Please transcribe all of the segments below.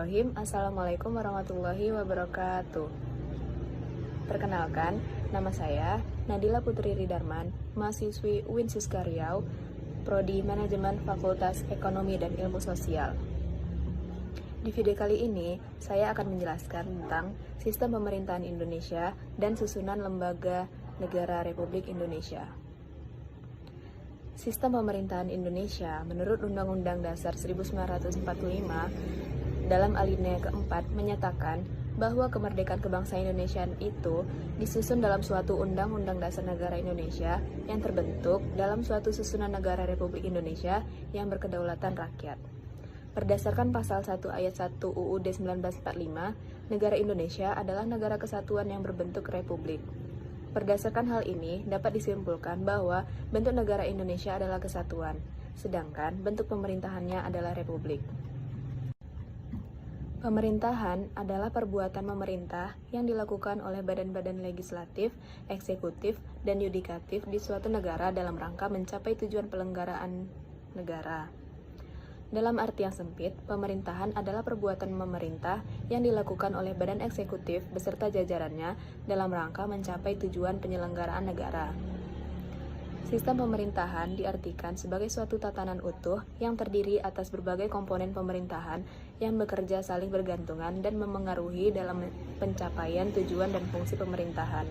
Bismillahirrahmanirrahim. Assalamualaikum warahmatullahi wabarakatuh. Perkenalkan, nama saya Nadila Putri Ridarman, mahasiswi UIN Siska Riau, Prodi Manajemen Fakultas Ekonomi dan Ilmu Sosial. Di video kali ini, saya akan menjelaskan tentang sistem pemerintahan Indonesia dan susunan lembaga negara Republik Indonesia. Sistem pemerintahan Indonesia menurut Undang-Undang Dasar 1945 dalam alinea keempat menyatakan bahwa kemerdekaan kebangsaan Indonesia itu disusun dalam suatu Undang-Undang Dasar Negara Indonesia yang terbentuk dalam suatu susunan negara Republik Indonesia yang berkedaulatan rakyat. Berdasarkan pasal 1 ayat 1 UUD 1945, negara Indonesia adalah negara kesatuan yang berbentuk republik. Berdasarkan hal ini, dapat disimpulkan bahwa bentuk negara Indonesia adalah kesatuan, sedangkan bentuk pemerintahannya adalah republik. Pemerintahan adalah perbuatan pemerintah yang dilakukan oleh badan-badan legislatif, eksekutif, dan yudikatif di suatu negara dalam rangka mencapai tujuan pelenggaraan negara. Dalam arti yang sempit, pemerintahan adalah perbuatan pemerintah yang dilakukan oleh badan eksekutif beserta jajarannya dalam rangka mencapai tujuan penyelenggaraan negara. Sistem pemerintahan diartikan sebagai suatu tatanan utuh yang terdiri atas berbagai komponen pemerintahan yang bekerja saling bergantungan dan memengaruhi dalam pencapaian tujuan dan fungsi pemerintahan.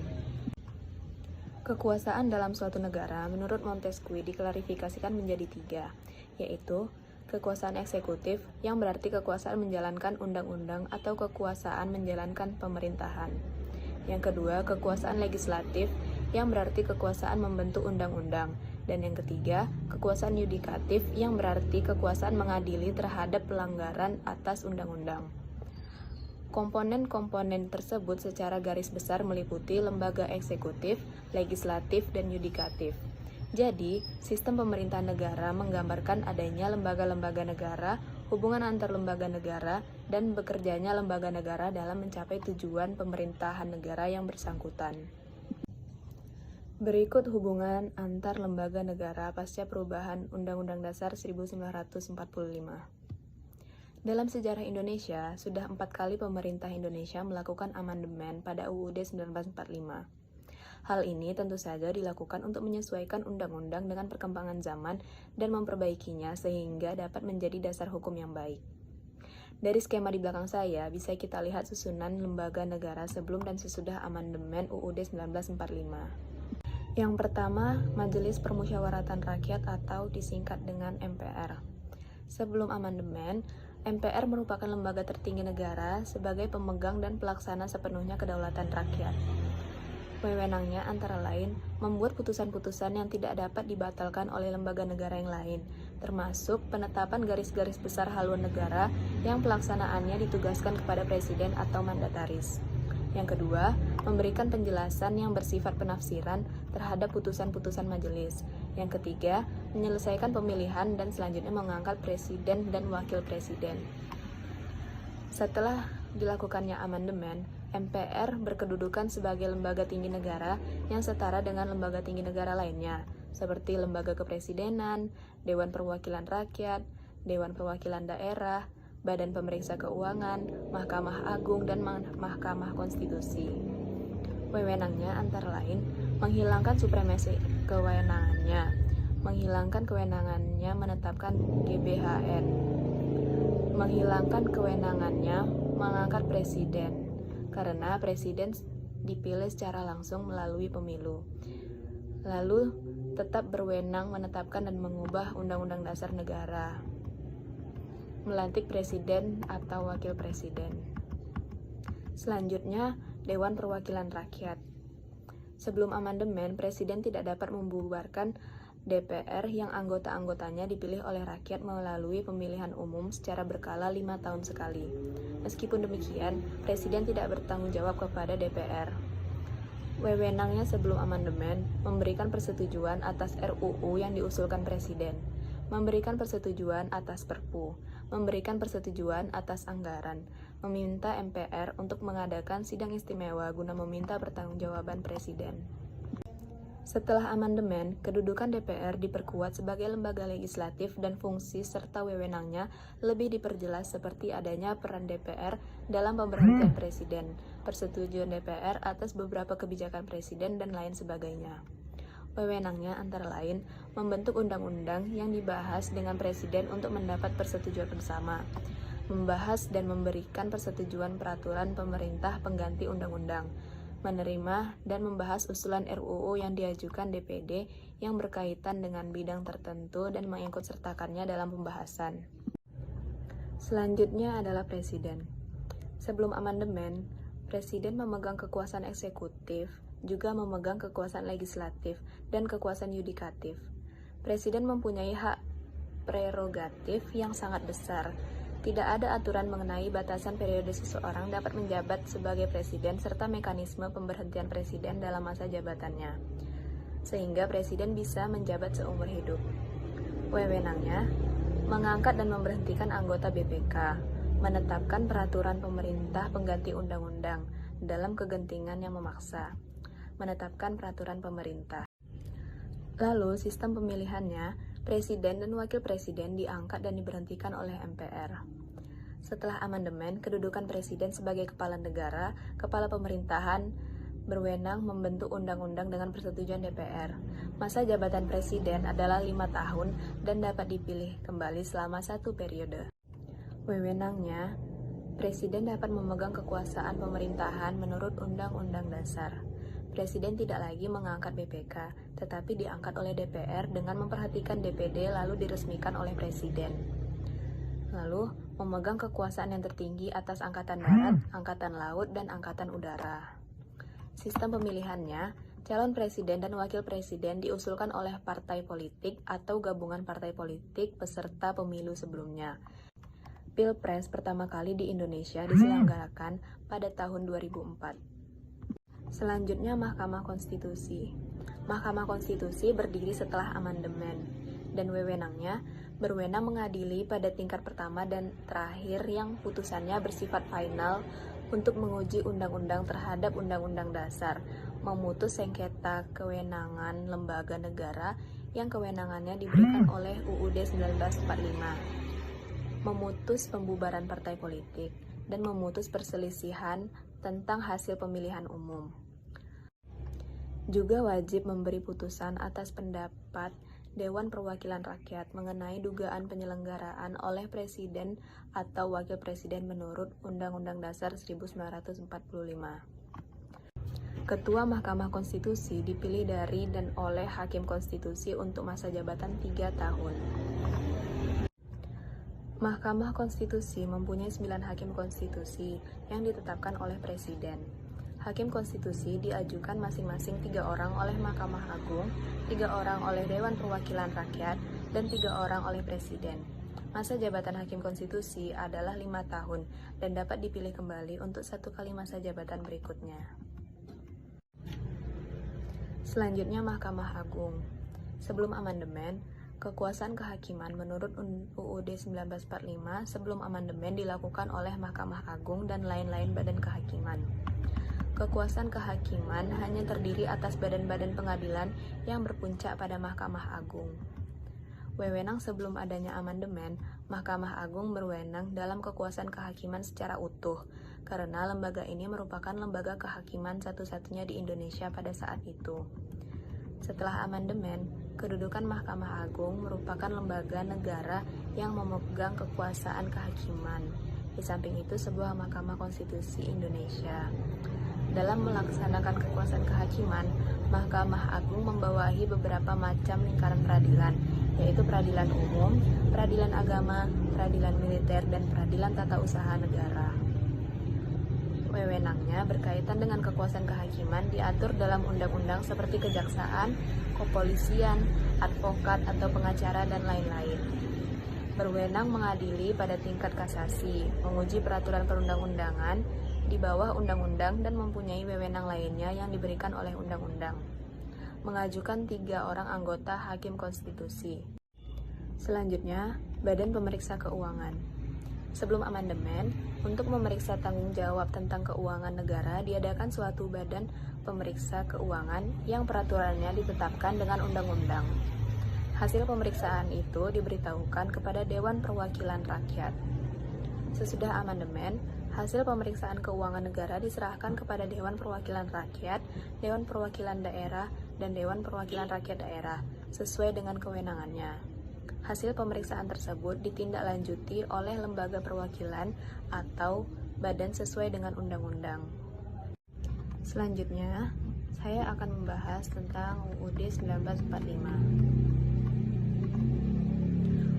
Kekuasaan dalam suatu negara menurut Montesquieu diklarifikasikan menjadi 3, yaitu kekuasaan eksekutif, yang berarti kekuasaan menjalankan undang-undang atau kekuasaan menjalankan pemerintahan. Yang kedua, kekuasaan legislatif, yang berarti kekuasaan membentuk undang-undang. Dan yang ketiga, kekuasaan yudikatif, yang berarti kekuasaan mengadili terhadap pelanggaran atas undang-undang. Komponen-komponen tersebut secara garis besar meliputi lembaga eksekutif, legislatif, dan yudikatif. Jadi, sistem pemerintahan negara menggambarkan adanya lembaga-lembaga negara, hubungan antar lembaga negara, dan bekerjanya lembaga negara dalam mencapai tujuan pemerintahan negara yang bersangkutan. Berikut hubungan antar lembaga negara pasca perubahan Undang-Undang Dasar 1945. Dalam sejarah Indonesia, sudah 4 kali pemerintah Indonesia melakukan amandemen pada UUD 1945. Hal ini tentu saja dilakukan untuk menyesuaikan undang-undang dengan perkembangan zaman dan memperbaikinya sehingga dapat menjadi dasar hukum yang baik. Dari skema di belakang saya, bisa kita lihat susunan lembaga negara sebelum dan sesudah amandemen UUD 1945. Yang pertama, Majelis Permusyawaratan Rakyat atau disingkat dengan MPR. Sebelum amandemen, MPR merupakan lembaga tertinggi negara sebagai pemegang dan pelaksana sepenuhnya kedaulatan rakyat. Wewenangnya antara lain membuat putusan-putusan yang tidak dapat dibatalkan oleh lembaga negara yang lain, termasuk penetapan garis-garis besar haluan negara yang pelaksanaannya ditugaskan kepada presiden atau mandataris. Yang kedua, memberikan penjelasan yang bersifat penafsiran terhadap putusan-putusan majelis. Yang ketiga, menyelesaikan pemilihan dan selanjutnya mengangkat presiden dan wakil presiden. Setelah dilakukannya amandemen, MPR berkedudukan sebagai lembaga tinggi negara yang setara dengan lembaga tinggi negara lainnya, seperti Lembaga Kepresidenan, Dewan Perwakilan Rakyat, Dewan Perwakilan Daerah, Badan Pemeriksa Keuangan, Mahkamah Agung, dan Mahkamah Konstitusi. Wewenangnya antara lain menghilangkan supremasi kewenangannya, menghilangkan kewenangannya menetapkan GBHN, menghilangkan kewenangannya mengangkat presiden, karena presiden dipilih secara langsung melalui pemilu. Lalu, tetap berwenang menetapkan dan mengubah Undang-Undang Dasar Negara, melantik presiden atau wakil presiden. Selanjutnya, Dewan Perwakilan Rakyat. Sebelum amandemen, presiden tidak dapat membubarkan DPR yang anggota-anggotanya dipilih oleh rakyat melalui pemilihan umum secara berkala 5 tahun sekali. Meskipun demikian, presiden tidak bertanggung jawab kepada DPR. Wewenangnya sebelum amandemen memberikan persetujuan atas RUU yang diusulkan presiden, memberikan persetujuan atas Perpu, memberikan persetujuan atas anggaran, meminta MPR untuk mengadakan sidang istimewa guna meminta pertanggungjawaban presiden. Setelah amandemen, kedudukan DPR diperkuat sebagai lembaga legislatif dan fungsi serta wewenangnya lebih diperjelas seperti adanya peran DPR dalam pemberhentian presiden, persetujuan DPR atas beberapa kebijakan presiden, dan lain sebagainya. Wewenangnya antara lain membentuk undang-undang yang dibahas dengan presiden untuk mendapat persetujuan bersama, membahas dan memberikan persetujuan peraturan pemerintah pengganti undang-undang, menerima dan membahas usulan RUU yang diajukan DPD yang berkaitan dengan bidang tertentu dan mengikutsertakannya dalam pembahasan. Selanjutnya adalah Presiden. Sebelum amandemen, Presiden memegang kekuasaan eksekutif, juga memegang kekuasaan legislatif dan kekuasaan yudikatif. Presiden mempunyai hak prerogatif yang sangat besar. Tidak ada aturan mengenai batasan periode seseorang dapat menjabat sebagai presiden serta mekanisme pemberhentian presiden dalam masa jabatannya, sehingga presiden bisa menjabat seumur hidup. Wewenangnya mengangkat dan memberhentikan anggota BPK, menetapkan peraturan pemerintah pengganti undang-undang dalam kegentingan yang memaksa, menetapkan peraturan pemerintah. Lalu, sistem pemilihannya, presiden dan wakil presiden diangkat dan diberhentikan oleh MPR. Setelah amandemen, kedudukan presiden sebagai kepala negara, kepala pemerintahan, berwenang membentuk undang-undang dengan persetujuan DPR. Masa jabatan presiden adalah 5 tahun dan dapat dipilih kembali selama 1 periode. Wewenangnya, presiden dapat memegang kekuasaan pemerintahan menurut Undang-Undang Dasar. Presiden tidak lagi mengangkat BPK, tetapi diangkat oleh DPR dengan memperhatikan DPD lalu diresmikan oleh Presiden. Lalu, memegang kekuasaan yang tertinggi atas Angkatan Darat, Angkatan Laut, dan Angkatan Udara. Sistem pemilihannya, calon presiden dan wakil presiden diusulkan oleh partai politik atau gabungan partai politik peserta pemilu sebelumnya. Pilpres pertama kali di Indonesia diselenggarakan pada tahun 2004. Selanjutnya, Mahkamah Konstitusi. Mahkamah Konstitusi berdiri setelah amandemen, dan wewenangnya berwenang mengadili pada tingkat pertama dan terakhir yang putusannya bersifat final untuk menguji undang-undang terhadap Undang-Undang Dasar, memutus sengketa kewenangan lembaga negara yang kewenangannya diberikan oleh UUD 1945, memutus pembubaran partai politik, dan memutus perselisihan tentang hasil pemilihan umum. Juga wajib memberi putusan atas pendapat Dewan Perwakilan Rakyat mengenai dugaan penyelenggaraan oleh Presiden atau Wakil Presiden menurut Undang-Undang Dasar 1945. Ketua Mahkamah Konstitusi dipilih dari dan oleh Hakim Konstitusi untuk masa jabatan 3 tahun. Mahkamah Konstitusi mempunyai 9 hakim konstitusi yang ditetapkan oleh Presiden. Hakim konstitusi diajukan masing-masing 3 orang oleh Mahkamah Agung, 3 orang oleh Dewan Perwakilan Rakyat, dan 3 orang oleh Presiden. Masa jabatan hakim konstitusi adalah 5 tahun dan dapat dipilih kembali untuk 1 kali masa jabatan berikutnya. Selanjutnya, Mahkamah Agung. Sebelum amandemen, kekuasaan kehakiman menurut UUD 1945 sebelum amandemen dilakukan oleh Mahkamah Agung dan lain-lain badan kehakiman. Kekuasaan kehakiman hanya terdiri atas badan-badan pengadilan yang berpuncak pada Mahkamah Agung. Wewenang sebelum adanya amandemen, Mahkamah Agung berwenang dalam kekuasaan kehakiman secara utuh, karena lembaga ini merupakan lembaga kehakiman satu-satunya di Indonesia pada saat itu. Setelah amandemen, kedudukan Mahkamah Agung merupakan lembaga negara yang memegang kekuasaan kehakiman. Di samping itu, sebuah Mahkamah Konstitusi Indonesia. Dalam melaksanakan kekuasaan kehakiman, Mahkamah Agung membawahi beberapa macam lingkaran peradilan, yaitu peradilan umum, peradilan agama, peradilan militer, dan peradilan tata usaha negara. Wewenangnya berkaitan dengan kekuasaan kehakiman diatur dalam undang-undang seperti kejaksaan, kepolisian, advokat atau pengacara, dan lain-lain. Berwenang mengadili pada tingkat kasasi, menguji peraturan perundang-undangan di bawah undang-undang, dan mempunyai wewenang lainnya yang diberikan oleh undang-undang. Mengajukan 3 orang anggota hakim konstitusi. Selanjutnya, Badan Pemeriksa Keuangan. Sebelum amandemen, untuk memeriksa tanggung jawab tentang keuangan negara diadakan suatu badan pemeriksa keuangan yang peraturannya ditetapkan dengan undang-undang. Hasil pemeriksaan itu diberitahukan kepada Dewan Perwakilan Rakyat. Sesudah amandemen, hasil pemeriksaan keuangan negara diserahkan kepada Dewan Perwakilan Rakyat, Dewan Perwakilan Daerah, dan Dewan Perwakilan Rakyat Daerah, sesuai dengan kewenangannya. Hasil pemeriksaan tersebut ditindaklanjuti oleh lembaga perwakilan atau badan sesuai dengan undang-undang. Selanjutnya, saya akan membahas tentang UUD 1945.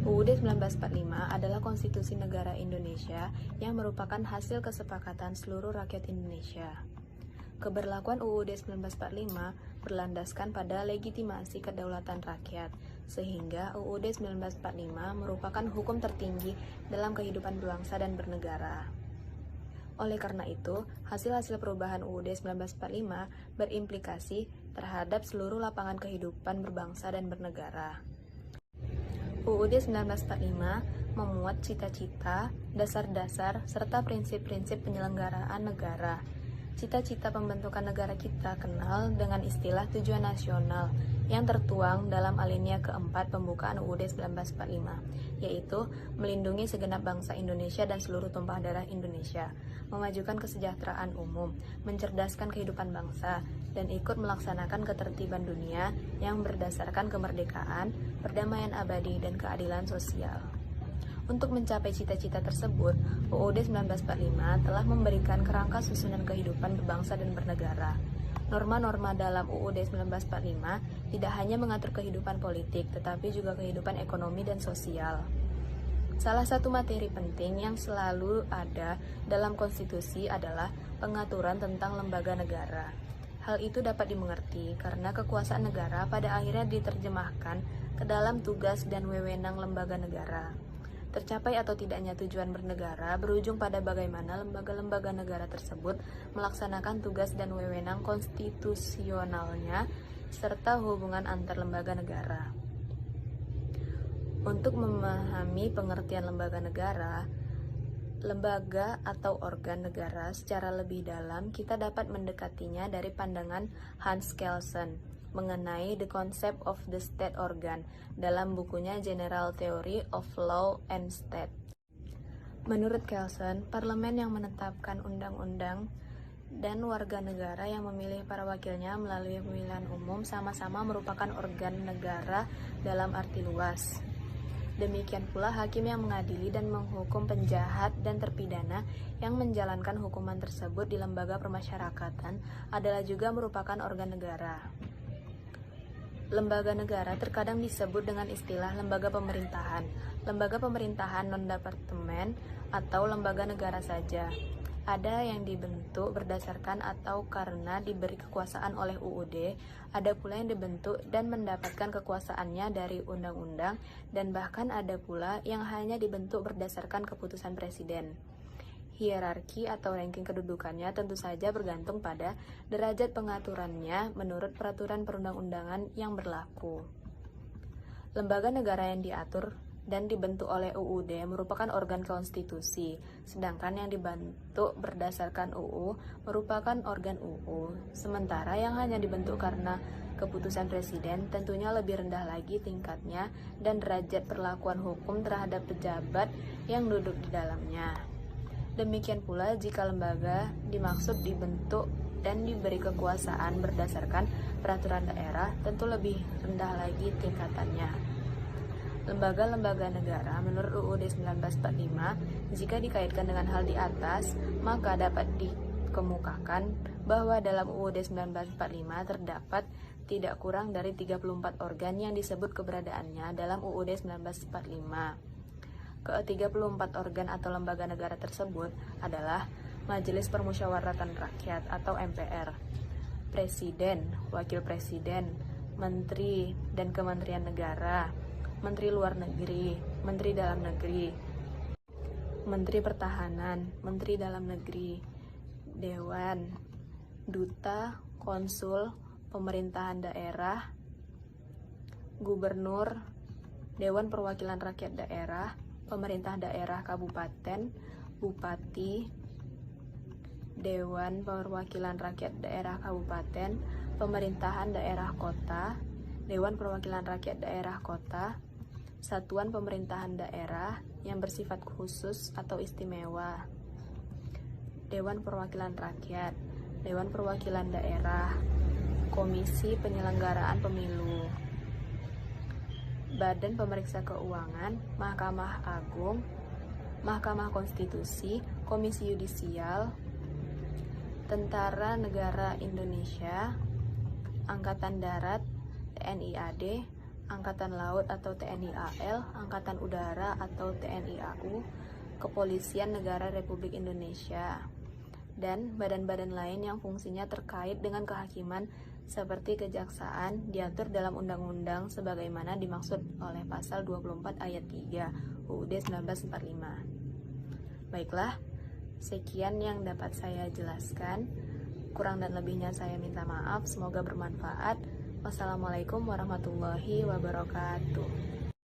UUD 1945 adalah Konstitusi Negara Indonesia yang merupakan hasil kesepakatan seluruh rakyat Indonesia. Keberlakuan UUD 1945 berlandaskan pada legitimasi kedaulatan rakyat, sehingga UUD 1945 merupakan hukum tertinggi dalam kehidupan berbangsa dan bernegara. Oleh karena itu, hasil-hasil perubahan UUD 1945 berimplikasi terhadap seluruh lapangan kehidupan berbangsa dan bernegara. UUD 1945 memuat cita-cita, dasar-dasar, serta prinsip-prinsip penyelenggaraan negara. Cita-cita pembentukan negara kita kenal dengan istilah tujuan nasional yang tertuang dalam alinea keempat pembukaan UUD 1945, yaitu melindungi segenap bangsa Indonesia dan seluruh tumpah darah Indonesia, memajukan kesejahteraan umum, mencerdaskan kehidupan bangsa, dan ikut melaksanakan ketertiban dunia yang berdasarkan kemerdekaan, perdamaian abadi, dan keadilan sosial. Untuk mencapai cita-cita tersebut, UUD 1945 telah memberikan kerangka susunan kehidupan berbangsa dan bernegara. Norma-norma dalam UUD 1945 tidak hanya mengatur kehidupan politik, tetapi juga kehidupan ekonomi dan sosial. Salah satu materi penting yang selalu ada dalam konstitusi adalah pengaturan tentang lembaga negara. Hal itu dapat dimengerti karena kekuasaan negara pada akhirnya diterjemahkan ke dalam tugas dan wewenang lembaga negara. Tercapai atau tidaknya tujuan bernegara berujung pada bagaimana lembaga-lembaga negara tersebut melaksanakan tugas dan wewenang konstitusionalnya serta hubungan antar lembaga negara. Untuk memahami pengertian lembaga negara, lembaga atau organ negara secara lebih dalam, kita dapat mendekatinya dari pandangan Hans Kelsen mengenai The Concept of the State Organ dalam bukunya General Theory of Law and State. Menurut Kelsen, parlemen yang menetapkan undang-undang dan warga negara yang memilih para wakilnya melalui pemilihan umum sama-sama merupakan organ negara dalam arti luas. Demikian pula hakim yang mengadili dan menghukum penjahat dan terpidana yang menjalankan hukuman tersebut di lembaga permasyarakatan adalah juga merupakan organ negara. Lembaga negara terkadang disebut dengan istilah lembaga pemerintahan, lembaga pemerintahan non-departemen, atau lembaga negara saja. Ada yang dibentuk berdasarkan atau karena diberi kekuasaan oleh UUD, ada pula yang dibentuk dan mendapatkan kekuasaannya dari undang-undang, dan bahkan ada pula yang hanya dibentuk berdasarkan keputusan presiden. Hierarki atau ranking kedudukannya tentu saja bergantung pada derajat pengaturannya menurut peraturan perundang-undangan yang berlaku. Lembaga negara yang diatur dan dibentuk oleh UUD merupakan organ konstitusi, sedangkan yang dibentuk berdasarkan UU merupakan organ UU. Sementara yang hanya dibentuk karena keputusan presiden tentunya lebih rendah lagi tingkatnya dan derajat perlakuan hukum terhadap pejabat yang duduk di dalamnya. Demikian pula jika lembaga dimaksud dibentuk dan diberi kekuasaan berdasarkan peraturan daerah, tentu lebih rendah lagi tingkatannya. Lembaga-lembaga negara menurut UUD 1945, jika dikaitkan dengan hal di atas, maka dapat dikemukakan bahwa dalam UUD 1945 terdapat tidak kurang dari 34 organ yang disebut keberadaannya dalam UUD 1945. Ke-34 organ atau lembaga negara tersebut adalah Majelis Permusyawaratan Rakyat atau MPR, Presiden, Wakil Presiden, Menteri dan Kementerian Negara, Menteri Luar Negeri, Menteri Dalam Negeri, Menteri Pertahanan, Menteri Dalam Negeri, Dewan, Duta, Konsul, Pemerintahan Daerah, Gubernur, Dewan Perwakilan Rakyat Daerah, pemerintah daerah kabupaten, bupati, Dewan Perwakilan Rakyat Daerah Kabupaten, Pemerintahan Daerah Kota, Dewan Perwakilan Rakyat Daerah Kota, Satuan Pemerintahan Daerah yang bersifat khusus atau istimewa, Dewan Perwakilan Rakyat, Dewan Perwakilan Daerah, Komisi Penyelenggaraan Pemilu, Badan Pemeriksa Keuangan, Mahkamah Agung, Mahkamah Konstitusi, Komisi Yudisial, Tentara Negara Indonesia, Angkatan Darat, TNI AD, Angkatan Laut atau TNI AL, Angkatan Udara atau TNI AU, Kepolisian Negara Republik Indonesia, dan badan-badan lain yang fungsinya terkait dengan kehakiman seperti kejaksaan diatur dalam undang-undang sebagaimana dimaksud oleh pasal 24 ayat 3 UUD 1945. Baiklah, sekian yang dapat saya jelaskan. Kurang dan lebihnya saya minta maaf, semoga bermanfaat. Wassalamualaikum warahmatullahi wabarakatuh.